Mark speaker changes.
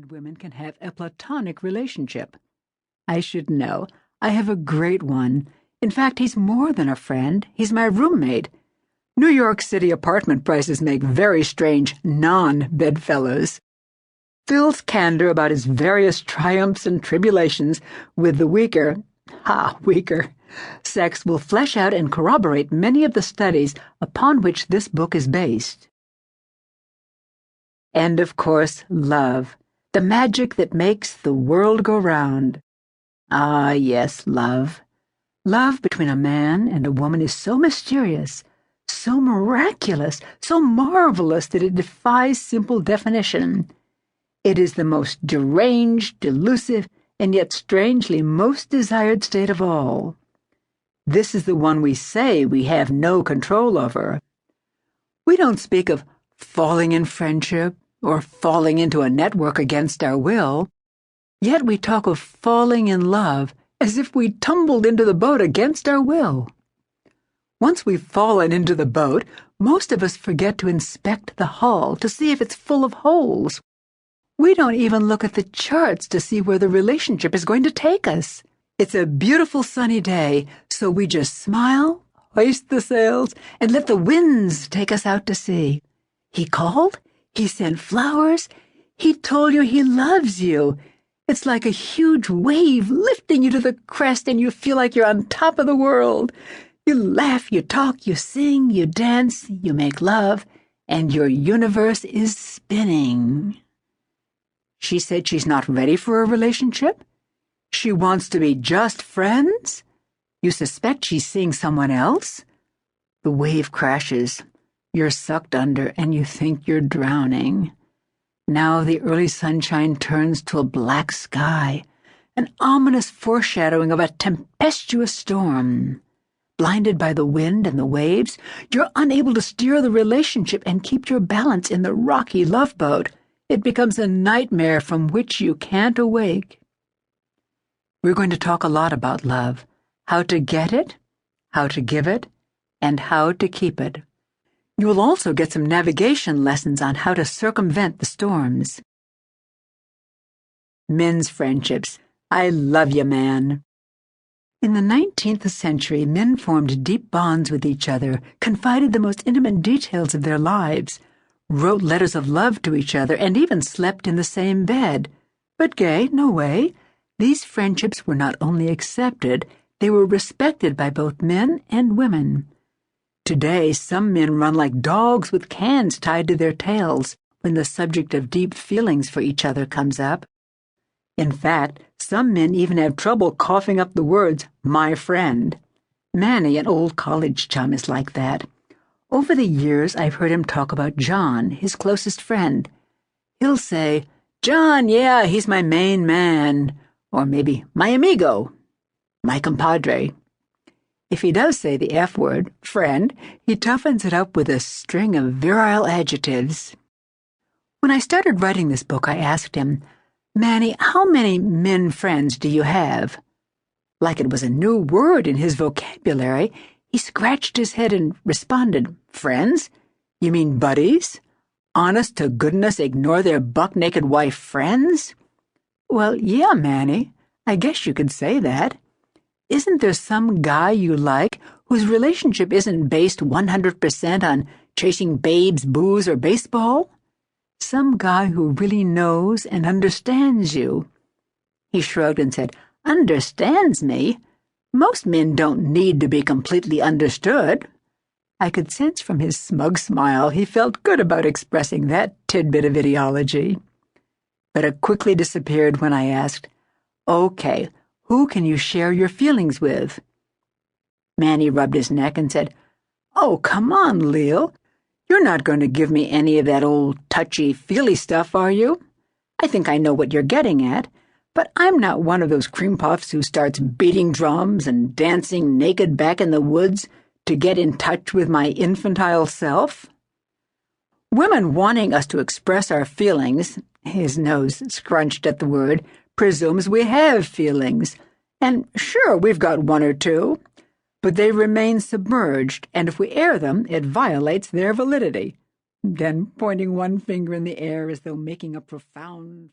Speaker 1: and women can have a platonic relationship. I should know. I have a great one. In fact, he's more than a friend. He's my roommate. New York City apartment prices make very strange non-bedfellows. Phil's candor about his various triumphs and tribulations with the weaker sex will flesh out and corroborate many of the studies upon which this book is based. And, of course, love, the magic that makes the world go round. Ah, yes, love. Love between a man and a woman is so mysterious, so miraculous, so marvelous that it defies simple definition. It is the most deranged, delusive, and yet strangely most desired state of all. This is the one we say we have no control over. We don't speak of falling in friendship or falling into a network against our will, yet we talk of falling in love as if we tumbled into the boat against our will. Once we've fallen into the boat, most of us forget to inspect the hull to see if it's full of holes. We don't even look at the charts to see where the relationship is going to take us. It's a beautiful sunny day, so we just smile, hoist the sails, and let the winds take us out to sea. He called, he sent flowers, he told you he loves you. It's like a huge wave lifting you to the crest, and you feel like you're on top of the world. You laugh, you talk, you sing, you dance, you make love, and your universe is spinning. She said she's not ready for a relationship? She wants to be just friends? You suspect she's seeing someone else? The wave crashes. You're sucked under, and you think you're drowning. Now the early sunshine turns to a black sky, an ominous foreshadowing of a tempestuous storm. Blinded by the wind and the waves, you're unable to steer the relationship and keep your balance in the rocky love boat. It becomes a nightmare from which you can't awake. We're going to talk a lot about love, how to get it, how to give it, and how to keep it. You will also get some navigation lessons on how to circumvent the storms. Men's friendships. I love you, man. In the 19th century, men formed deep bonds with each other, confided the most intimate details of their lives, wrote letters of love to each other, and even slept in the same bed. But gay, no way. These friendships were not only accepted, they were respected by both men and women. Today, some men run like dogs with cans tied to their tails when the subject of deep feelings for each other comes up. In fact, some men even have trouble coughing up the words, my friend. Manny, an old college chum, is like that. Over the years, I've heard him talk about John, his closest friend. He'll say, John, yeah, he's my main man. Or maybe, my amigo, my compadre. If he does say the F word, friend, he toughens it up with a string of virile adjectives. When I started writing this book, I asked him, Manny, how many men friends do you have? Like it was a new word in his vocabulary, he scratched his head and responded, friends? You mean buddies? Honest to goodness, ignore their buck-naked wife friends? Well, yeah, Manny, I guess you could say that. Isn't there some guy you like whose relationship isn't based 100% on chasing babes, booze, or baseball? Some guy who really knows and understands you. He shrugged and said, understands me? Most men don't need to be completely understood. I could sense from his smug smile he felt good about expressing that tidbit of ideology. But it quickly disappeared when I asked, okay, who can you share your feelings with? Manny rubbed his neck and said, oh, come on, Leil. You're not going to give me any of that old touchy-feely stuff, are you? I think I know what you're getting at, but I'm not one of those cream puffs who starts beating drums and dancing naked back in the woods to get in touch with my infantile self. Women wanting us to express our feelings, his nose scrunched at the word, presumes we have feelings. And sure, we've got one or two, but they remain submerged, and if we air them, it violates their validity. Then pointing one finger in the air as though making a profound